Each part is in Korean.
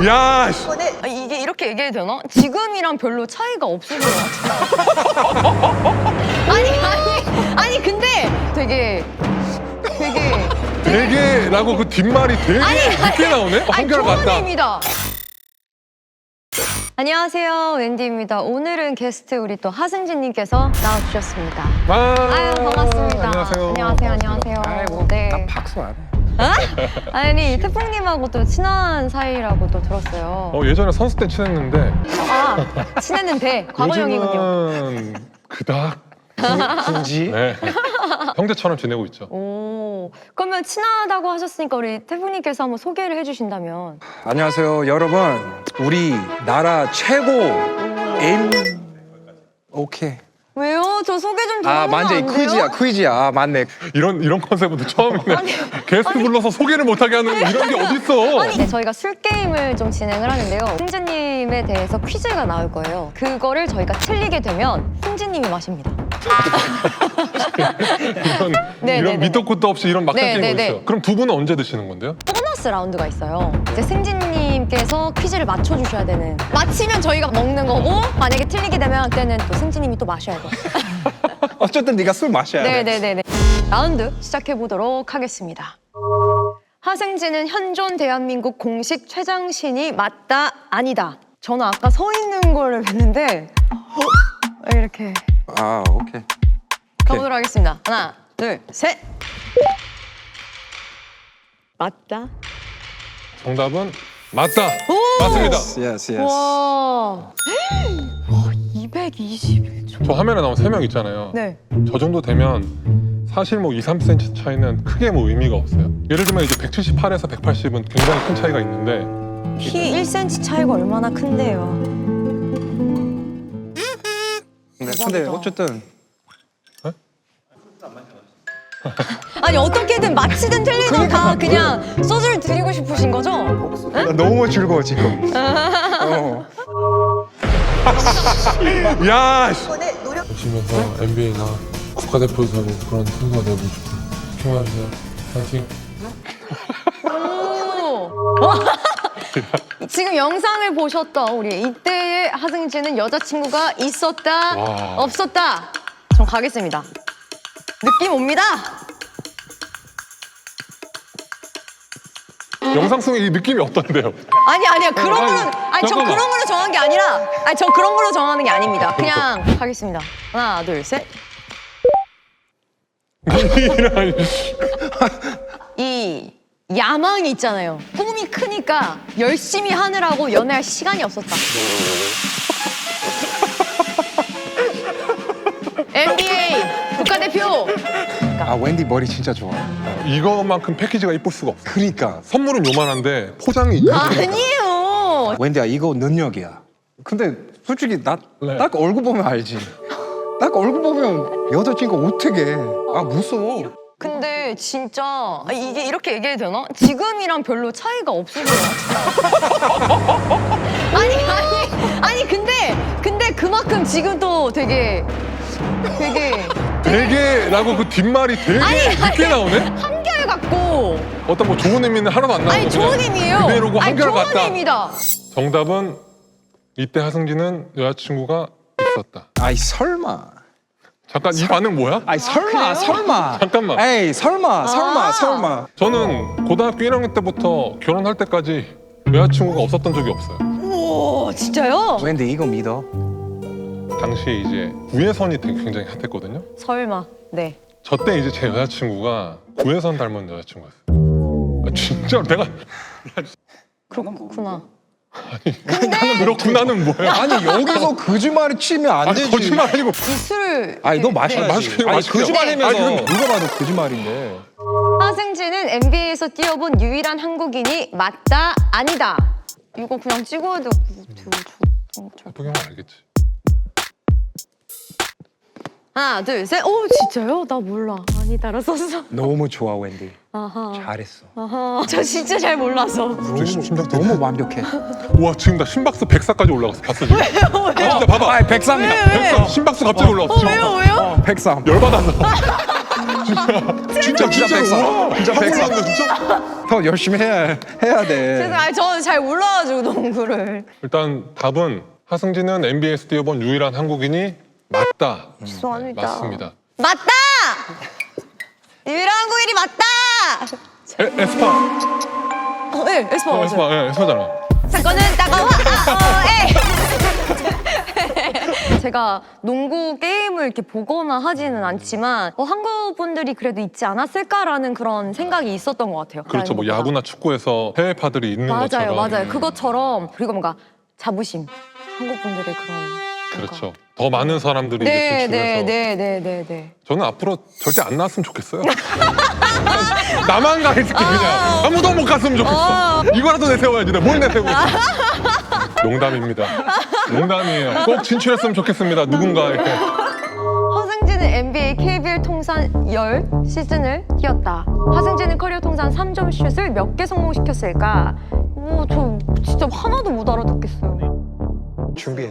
야, 씨. 이게 이렇게 얘기해도 되나? 지금이랑 별로 차이가 없으신 것 같아요. 아니 근데 되게라고 그 뒷말이 되게 늦게 나오네? 한결 같다. 초반입니다. 안녕하세요, 웬디입니다. 오늘은 게스트 우리 또 하승진님께서 나와주셨습니다. 아유, 반갑습니다. 안녕하세요. 아이고, 네. 나 박수 안 해. 아니, 태풍님하고 또 친한 사이라고 또 들었어요. 예전에 선수 때 친했는데 아, 친했는데 과거형이군요. 요즘은 그닥 굳이? 네. 형제처럼 지내고 있죠. 오, 그러면 친하다고 하셨으니까 우리 태풍님께서 한번 소개를 해주신다면. 안녕하세요, 여러분. 우리 나라 최고 오케이. 왜요? 저 소개 좀 아, 들어보면 맞네. 안 돼요? 퀴즈야. 아, 맞네. 이런 컨셉은 처음이네. 게스트 불러서 소개를 못하게 하는 이런 게 어딨어. 네, 저희가 술 게임을 좀 진행을 하는데요. 승진님에 대해서 퀴즈가 나올 거예요. 그거를 저희가 틀리게 되면 승진님이 마십니다. 이런 밑도 끝도 없이 이런 막장 게임이 네네네. 있어요. 그럼 두 분은 언제 드시는 건데요? 보너스 라운드가 있어요. 이제 승진님께서 퀴즈를 맞춰주셔야 되는. 맞히면 저희가 먹는 거고 만약에 틀리게 되면 그때는 또 승진님이 또 마셔야 돼요. 어쨌든 네가 술 마셔야 돼. 네네네네. 라운드 시작해 보도록 하겠습니다. 하승진은 현존 대한민국 공식 최장신이 맞다 아니다. 저는 아까 서 있는 거를 뵀는데 이렇게 아, 오케이. 가보도록 하겠습니다. 하나, 둘, 셋. 맞다. 정답은 맞다. 오! 맞습니다. Yes. 와. 221초. 저 화면에 나온 3명 있잖아요. 네. 저 정도 되면 사실 뭐 2, 3cm 차이는 크게 뭐 의미가 없어요. 예를 들면 이제 178에서 180은 굉장히 큰 차이가 있는데 키 1cm 차이가 얼마나 큰데요? 근데 대박이다. 어쨌든 아니 어떻게든 맞히든 틀리든 다 그냥 소주를 드리고 싶으신 거죠? 나 너무 즐거워 지금. 야, 씨. 보시면서 NBA나 국가대표에서 그런 선수가 되고 싶고 축하해주세요. 파이팅. 오. 지금 영상을 보셨던 우리 이때의 하승진은 여자친구가 있었다, 와. 없었다. 전 가겠습니다. 느낌 옵니다. 영상 속에 이 느낌이 어떤데요? 아니야 그런 아니, 걸로 저 잠깐만. 그런 걸로 정한 게 아니라 저 그런 걸로 정하는 게 아닙니다. 그냥 하겠습니다. 하나 둘 셋. 이런. 이 야망이 있잖아요. 꿈이 크니까 열심히 하느라고 연애할 시간이 없었다. NBA 국가대표. 아, 웬디 머리 진짜 좋아. 이거만큼 패키지가 이쁠 수가 없어. 그러니까 선물은 요만한데 포장이 아니에요. 웬디야, 이거 능력이야. 근데 솔직히 나 네. 딱 얼굴 보면 알지. 딱 얼굴 보면 여자친구 어떻게 해? 아, 무서워. 근데 진짜 이게 이렇게 얘기해도 되나? 지금이랑 별로 차이가 없으신 것 같아요. 아니 근데 그만큼 지금도 되게라고 그 뒷말이 되게 늦게 나오네? 한결같고 어떤 뭐 좋은 의미는 하나도 안 나오고 아니 좋은 의미예요. 그대로고 한결 좋은 같다. 의미다. 정답은 이때 하승진은 여자친구가 있었다. 아이, 설마. 잠깐 이 반응 뭐야? 아이, 설마. 잠깐만. 에이, 설마. 저는 고등학교 1학년 때부터 결혼할 때까지 여자친구가 없었던 적이 없어요. 오 진짜요? 웬디 이거 믿어? 당시에 이제 구혜선이 되게 굉장히 핫했거든요. 설마. 네. 저 때 이제 제 여자친구가 구혜선 닮은 여자친구였어요. 아, 진짜 내가 그렇구나. 나는 그렇구나는 뭐야? 아니, 여기서 거짓말을 치면 안 아니 되지. 거짓말 아니고 이 술을 아니, 너 마셔야지. 마실게요, 아니, 마실게요. 거짓말이면서 아니, 근데- 누가 봐도 거짓말인데. 하승진은 NBA에서 뛰어본 유일한 한국인이 맞다 아니다. 이거 그냥 찍어야 돼. 보기만 알겠지. 하나 둘 셋. 오 진짜요? 나 몰라. 아니다라 썼어. 너무 좋아, 웬디. 아하. 잘했어. 아하. 저 진짜 잘 몰라서. 너무 완벽해. 와 지금 나 심박수 104까지 올라갔어. 봤어 지금? 왜요? 아, 진짜 봐봐. 아, 103이야. 왜? 103 심박수 갑자기 올라갔어. 지금 왜요? 봐봐. 왜요? 103. 열받았어. 진짜 백사. 진짜 백사. 진짜? 더 열심히 해야 돼. 그래서 저는 잘 몰라가지고 농구를. 일단 답은 하승진은 NBA에서 뛰어본 유일한 한국인이 맞다. 죄송합니다. 맞습니다. 맞다! 유일한 한국인이 맞다! 에스파. 네, 에스파 맞아요. 에스파, 에스파잖아. 사건은 따가워. 제가 농구 게임을 이렇게 보거나 하지는 않지만 한국 분들이 그래도 있지 않았을까라는 그런 생각이 있었던 것 같아요. 그렇죠. 뭐 뭔가. 야구나 축구에서 해외파들이 있는 맞아요, 것처럼. 맞아요. 그것처럼 그리고 뭔가 자부심, 한국 분들의 그런. 그렇죠. 더 많은 사람들이 이제 진출해서. 네. 저는 앞으로 절대 안 나왔으면 좋겠어요. 나만 가 있을게 그냥. 아무도 못 갔으면 좋겠어. 이거라도 내세워야지. 내가 뭘 내세우고 있어. 농담입니다. 농담이에요. 꼭 진출했으면 좋겠습니다. 누군가에게. 하승진은 NBA KBL 통산 10시즌을 뛰었다. 하승진은 커리어 통산 3점 슛을 몇 개 성공시켰을까? 저 진짜 하나도 못 알아듣겠어요. 준비해.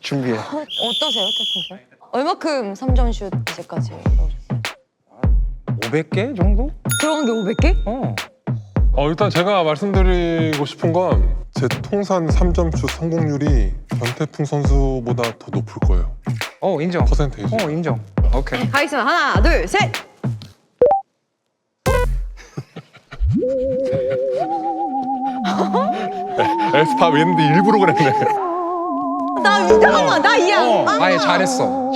준비해. 어떠세요, 태풍 씨? 얼마큼 3점 슛 이제까지 넣으셨어요? 500개 정도? 그런 게 500개? 일단 제가 말씀드리고 싶은 건 제 통산 3점 슛 성공률이 변태풍 선수보다 더 높을 거예요. 인정. 퍼센테이지. 인정. 오케이. 가겠습니다. 하나, 둘, 셋! 에스파 왠지 일부러 그랬네. 잠깐만, 나 이해. 아니 잘했어.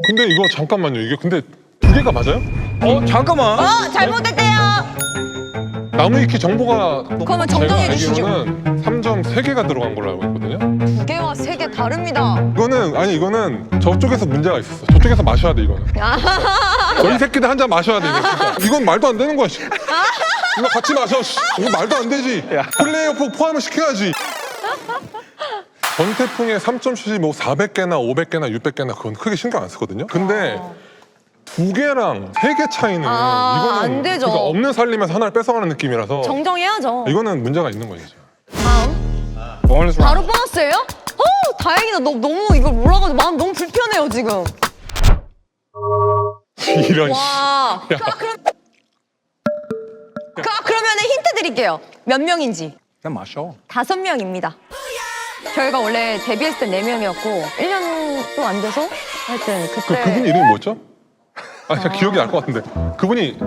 근데 이거 잠깐만요. 이게 근데 두 개가 맞아요? 잠깐만. 잘못했대요. 나무위키 정보가 그러면 정정해 제가 주시죠. 알기로는 3점 3개가 들어간 걸로 알고 있거든요. 2개와 3개 다릅니다. 이거는 저쪽에서 문제가 있었어. 저쪽에서 마셔야 돼 이거는. 너희 새끼들 한 잔 마셔야 돼 이거 진짜. 이건 말도 안 되는 거야. 씨. 이거 같이 마셔. 씨. 이거 말도 안 되지. 플레이오프 포함을 시켜야지. 전태풍의 3점 슛이 뭐 400개나 500개나 600개나 그건 크게 신경 안 쓰거든요. 근데 2개랑 3개 차이는 이거는 안 되죠. 그러니까 없는 살림에서 하나를 뺏어가는 느낌이라서 정정해야죠. 이거는 문제가 있는 거죠. 다음. 보너스 바로 보너스예요? 다행이다. 너무 이걸 몰라가지고 마음 너무 불편해요 지금. 이런 와. 그러면은 힌트 드릴게요. 몇 명인지. 그냥 마셔. 5명입니다. 저희가 원래 데뷔했을 때 4명이었고 1년도 안 돼서 하여튼 그때 그분 이름이 뭐였죠? 제가 기억이 날 것 같은데 그분이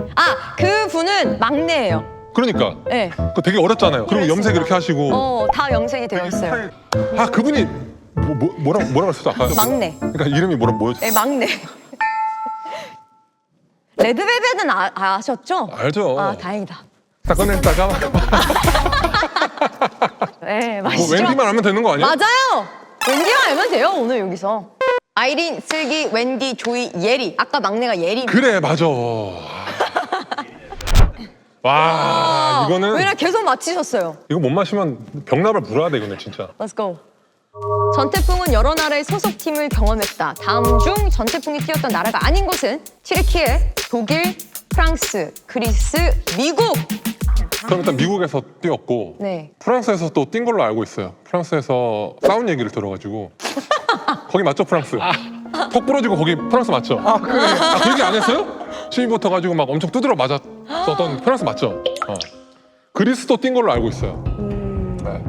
그분은 막내예요. 그러니까 네. 그 되게 어렸잖아요. 그리고 염색 이렇게 하시고 다 염색이 되어 있어요. 그분이 뭐라고 했었죠 아까? 막내. 그러니까 이름이 뭐였죠? 네, 막내. 레드벨벳은 아셨죠? 알죠. 다행이다. 사건했다가 네, 뭐 맛있죠? 웬디만 하면 되는 거 아니야? 맞아요. 웬디만 알면 돼요 오늘 여기서. 아이린, 슬기, 웬디, 조이, 예리. 아까 막내가 예리. 그래 맞아. 와 이거는 왜냐 계속 맞히셨어요. 이거 못 마시면 병납을 물어야 돼 이거는 진짜. Let's go. 전태풍은 여러 나라의 소속팀을 경험했다. 다음 중 전태풍이 뛰었던 나라가 아닌 곳은 튀르키예, 독일, 프랑스, 그리스, 미국. 그럼 일단 미국에서 뛰었고 네. 프랑스에서 또 뛴 걸로 알고 있어요. 프랑스에서 싸운 얘기를 들어가지고 거기 맞죠 프랑스? 턱 부러지고 거기 프랑스 맞죠? 그래. 그 얘기 안 했어요? 시위부터 가지고 막 엄청 두드려 맞았었던 프랑스 맞죠? 그리스도 뛴 걸로 알고 있어요. 네.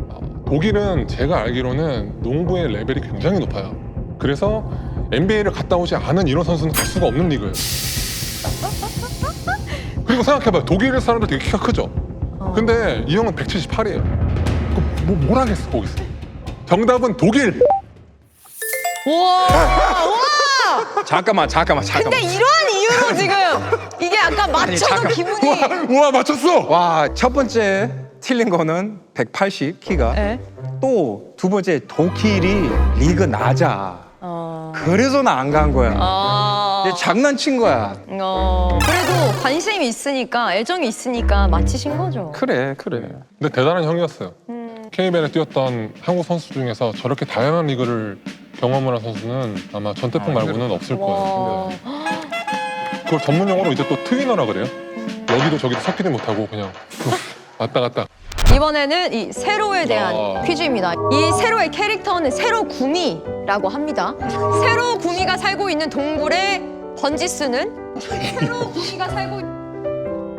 독일은 제가 알기로는 농구의 레벨이 굉장히 높아요. 그래서 NBA를 갔다 오지 않은 이런 선수는 갈 수가 없는 리그예요. 그리고 생각해봐요. 독일 사람들 되게 키가 크죠? 근데 이 형은 178이에요. 뭘 하겠어 거기서. 정답은 독일! 우와! 잠깐만. 근데 이러한 이유로 지금 이게 약간 맞춰도 잠깐. 기분이. 우와 맞췄어! 와, 첫 번째 틀린 거는 180 키가. 네. 또 두 번째 독일이 리그 낮아. 그래서 나 안 간 거야. 얘 장난친 거야. 그래도 관심이 있으니까 애정이 있으니까 맞히신 거죠. 그래. 근데 대단한 형이었어요. KBL에 뛰었던 한국 선수 중에서 저렇게 다양한 리그를 경험을 한 선수는 아마 전태풍 말고는 없을 거예요. 근데 그걸 전문 용어로 이제 또 트위너라 그래요. 여기도 저기도 섞이지 못하고 그냥 왔다 갔다. 이번에는 이 세로에 대한 와. 퀴즈입니다. 이 세로의 캐릭터는 세로구미라고 합니다. 세로구미가 살고 있는 동굴의 번지수는 새로 우리가 살고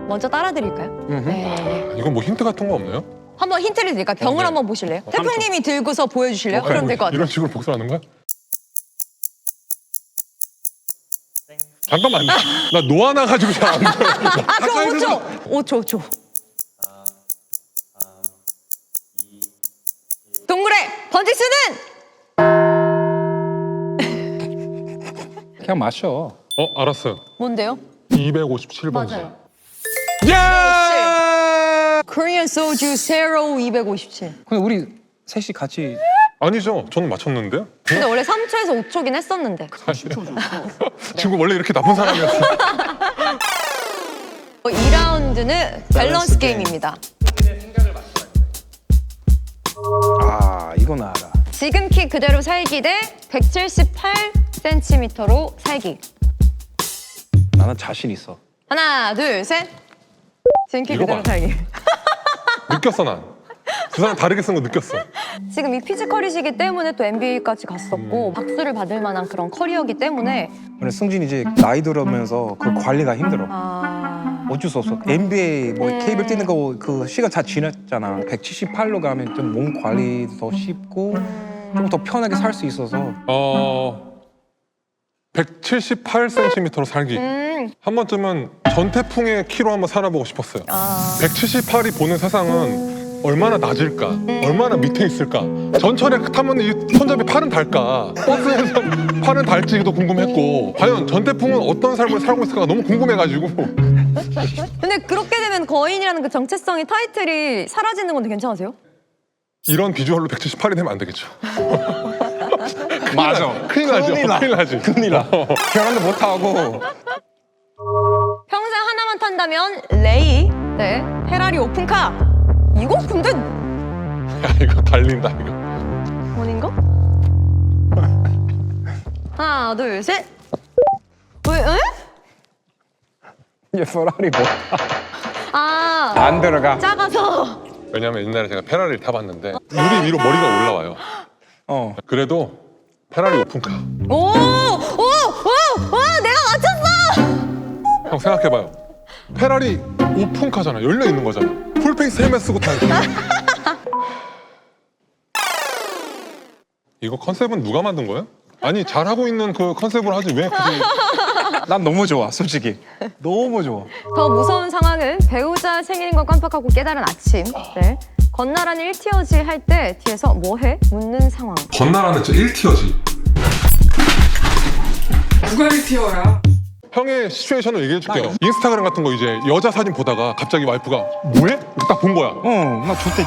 먼저 따라드릴까요? 네. 이건 뭐 힌트 같은 거 없나요? 한번 힌트를 드릴까요? 병을 네. 한번 보실래요? 태풍님이 들고서 보여주실래요? 아니, 그럼 될 것 같아요. 이런 식으로 복사하는 거야? 잠깐만, 나 노하나 가지고 잘 안 보여. 아, 그럼 5초. 5초. 동물의 번지수는 그냥 마셔. 알았어요. 뭔데요? 257번. 야! Korean Soju Zero 257. 근데 우리 셋이 같이 아니죠, 저는 맞췄는데요. 근데 원래 3초에서 5초긴 했었는데. 지금 원래 이렇게 나쁜 사람이었어. 2라운드는 밸런스 게임입니다. 아 이건 알아. 지금 키 그대로 살기 대 178cm로 살기. 나는 자신 있어. 하나, 둘, 셋. 지금 키 이거 그대로 봐. 살기. 느꼈어 난. 두 사람 다르게 쓴 거 느꼈어. 지금 이 피지컬이시기 때문에 또 NBA까지 갔었고 박수를 받을 만한 그런 커리어기 때문에 근데 승진 이제 나이 들어면서 그 관리가 힘들어. 어쩔 수 없어. NBA 뭐 케이블 뛰는 거 그 시간 다 지났잖아. 178로 가면 좀 몸 관리도 더 쉽고 좀 더 편하게 살 수 있어서 178cm로 살기. 한 번쯤은 전태풍의 키로 한번 살아보고 싶었어요. 178이 보는 세상은 얼마나 낮을까? 얼마나 밑에 있을까? 전철에 타면 이 손잡이 팔은 닳까? 버스에서 팔은 닳지도 궁금했고 과연 전태풍은 어떤 삶을 살고 있을까 너무 궁금해가지고 근데 그렇게 되면 거인이라는 그 정체성이 타이틀이 사라지는 건데 괜찮으세요? 이런 비주얼로 178이 되면 안 되겠죠. 맞아. 큰일 나죠. 큰일 나지. 큰일 나. 결혼도 못 하고. 평생 하나만 탄다면 레이 대 페라리 오픈카. 이거 근데 야 이거 달린다 이거. 아닌가? 하나, 둘, 셋. 왜? 에? 이제 페라리 뭐? 아, 안 들어가. 작아서. 왜냐면 옛날에 제가 페라리를 타봤는데 유리 위로 머리가 올라와요. 그래도 페라리 오픈카. 오, 내가 맞췄어. 형 생각해봐요. 페라리 오픈카잖아. 열려 있는 거잖아. 풀페이스 헬멧 쓰고 타는 거. 이거 컨셉은 누가 만든 거야? 아니 잘하고 있는 그 컨셉을 하지 왜 그게 난 너무 좋아, 솔직히. 너무 좋아. 더 무서운 상황은 배우자 생일인 걸 깜빡하고 깨달은 아침. 네. 건나라는 1티어지 할 때 뒤에서 뭐해? 묻는 상황. 건나라는 진짜 1티어지. 누가 1티어야? 형의 시츄에이션을 얘기해 줄게요. 인스타그램 같은 거 이제 여자 사진 보다가 갑자기 와이프가 뭐해? 딱 본 거야. 나 좋댔지.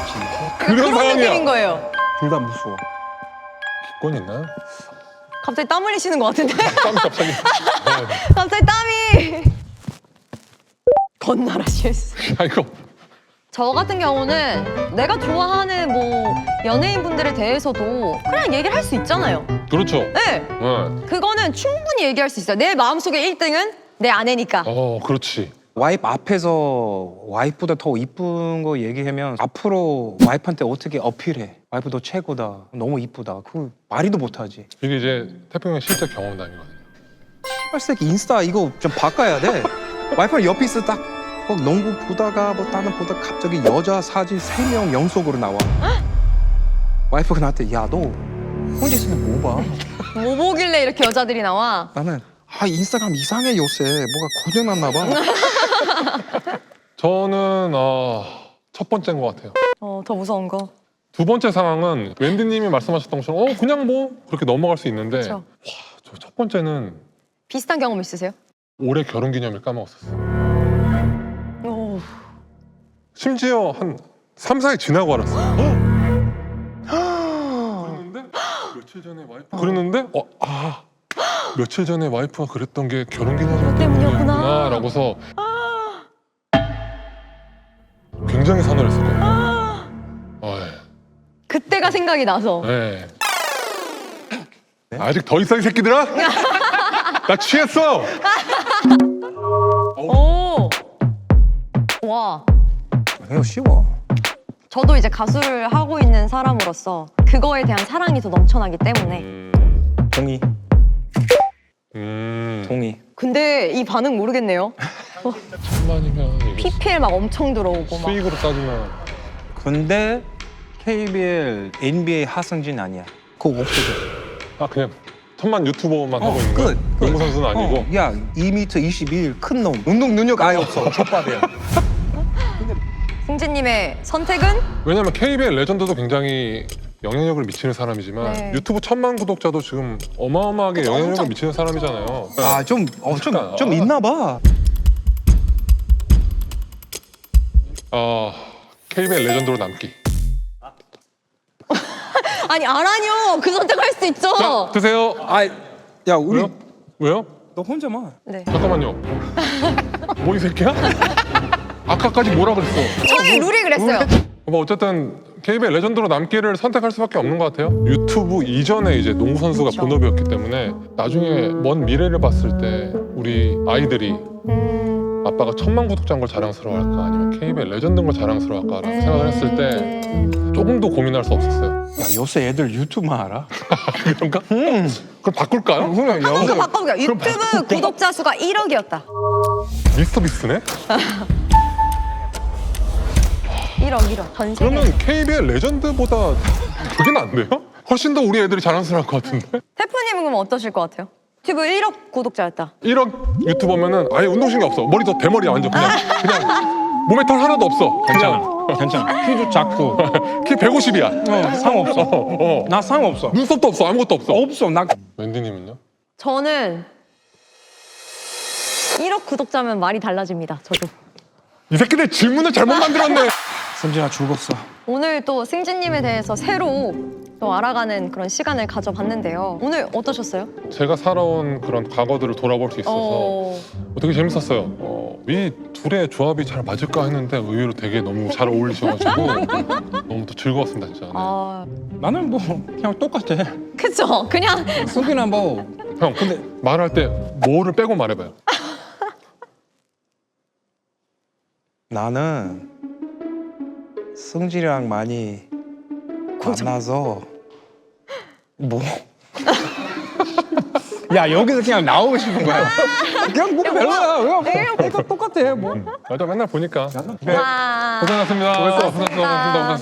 그런 느낌인 상황이야. 거예요. 둘 다 무서워. 기권 있나요? 갑자기 땀 흘리시는 것 같은데? 땀이 갑자기. 갑자기 땀이. 건나라 실수. 아 이거 저 같은 경우는 내가 좋아하는 뭐 연예인 분들에 대해서도 그냥 얘기를 할 수 있잖아요. 그렇죠. 네. 그거는 충분히 얘기할 수 있어요. 내 마음속에 1등은 내 아내니까. 그렇지. 와이프 앞에서 와이프보다 더 이쁜 거 얘기하면 앞으로 와이프한테 어떻게 어필해? 와이프 너 최고다. 너무 이쁘다. 그 말이도 못하지. 이게 이제 태평의 실제 경험담이거든요. 빨색 인스타 이거 좀 바꿔야 돼. 와이프는 옆에 있어 딱 농구 보다가 뭐 다른 보다가 갑자기 여자 사진 3명 연속으로 나와. 와이프가 나한테 야 너 혼자 있으면 뭐 봐? 뭐 보길래 이렇게 여자들이 나와? 나는 인스타그램 이상해 요새 뭐가 고장났나 봐. 저는 첫 번째인 것 같아요. 더 무서운 거. 두 번째 상황은 웬디님이 말씀하셨던 것처럼 그냥 뭐 그렇게 넘어갈 수 있는데 그렇죠. 저 첫 번째는 비슷한 경험 있으세요? 올해 결혼기념일 까먹었었어요. 오. 심지어 한 3, 4일 지나고 알았어요. 그랬는데 며칠 전에 와이프가 그랬는데 며칠 전에 와이프가 그랬던 게 결혼기념일 때문이었구나. 라고서 굉장히 서늘했었거든요. 그때가 생각이 나서. 네. 아직 더 있어 이 새끼들아? 나 취했어. 오. 와. 이거 쉬워. 저도 이제 가수를 하고 있는 사람으로서 그거에 대한 사랑이 더 넘쳐나기 때문에 동의. 음. 동의. 근데 이 반응 모르겠네요. 1000만이면 이게 PPL 막 엄청 들어오고 막. 수익으로 따지면 근데 KBL NBA 하승진 아니야. 그거 없어져. 그냥 1000만 유튜버만 하고 있는 거야? 끝. 농구 선수는 아니고. 야 2m 21 큰 놈. 운동 능력 아예 없어. 족밥이야. 승진님의 선택은? 왜냐면 KBL 레전드도 굉장히 영향력을 미치는 사람이지만 네. 유튜브 1000만 구독자도 지금 어마어마하게 그쵸, 영향력을 엄청. 미치는 사람이잖아요. 좀 있나 봐. KBL 레전드로 남기. 아니 아라뇨 그 선택할 수 있죠. 자, 드세요. 야 우리 왜요? 왜요? 너 혼자만. 네. 잠깐만요. 뭐 이 새끼야? 아까까지 뭐라 그랬어? 저희 룰이 그랬어요. 뭐 어쨌든 KBL 레전드로 남기를 선택할 수밖에 없는 것 같아요. 유튜브 이전에 이제 농구 선수가 그쵸. 본업이었기 때문에 나중에 먼 미래를 봤을 때 우리 아이들이 아빠가 1000만 구독자인 걸 자랑스러워할까 아니면 KBL 레전드인 걸 자랑스러워할까라고 생각을 했을 때 조금 더 고민할 수 없었어요. 야 요새 애들 유튜브만 알아? 그런가? 그럼 바꿀까요? 그냥 한번 더 바꿔볼게요. 유튜브 구독자 수가 1억이었다. 미스터 비스네? 1억 전 세계. 그러면 KBL 레전드보다 그게 낫네요? 훨씬 더 우리 애들이 자랑스러울 것 같은데? 태프님은 그럼 어떠실 것 같아요? 유튜브 1억 구독자였다. 1억 유튜버면은 아예 운동신경 없어. 머리도 대머리야 완전 그냥 몸에 털 하나도 없어. 괜찮아. 키도 작고. 키 150이야. 상없어. 나 상없어. 눈썹도 없어. 아무것도 없어. 없어. 나 웬디님은요? 저는 1억 구독자면 말이 달라집니다. 저도. 이 새끼들 질문을 잘못 만들었네. 승진아 죽었어. 오늘 또 승진님에 대해서 새로 또 알아가는 그런 시간을 가져봤는데요. 오늘 어떠셨어요? 제가 살아온 그런 과거들을 돌아볼 수 있어서 되게 재밌었어요. 이 둘의 조합이 잘 맞을까 했는데 의외로 되게 너무 잘 어울리셔가지고 너무 또 즐거웠습니다 진짜. 네. 나는 뭐 그냥 똑같아. 그쵸? 그냥 승진아 뭐 형 근데 말할 때 뭐를 빼고 말해봐요. 나는 승진이랑 많이 만나서 뭐. 야 여기서 그냥 나오고 싶은 거야. 그냥 뭐 별로야. 그냥 똑같아 뭐. 맞아 맨날 보니까. 네. 와. 고생하셨습니다. 고생하셨습니다.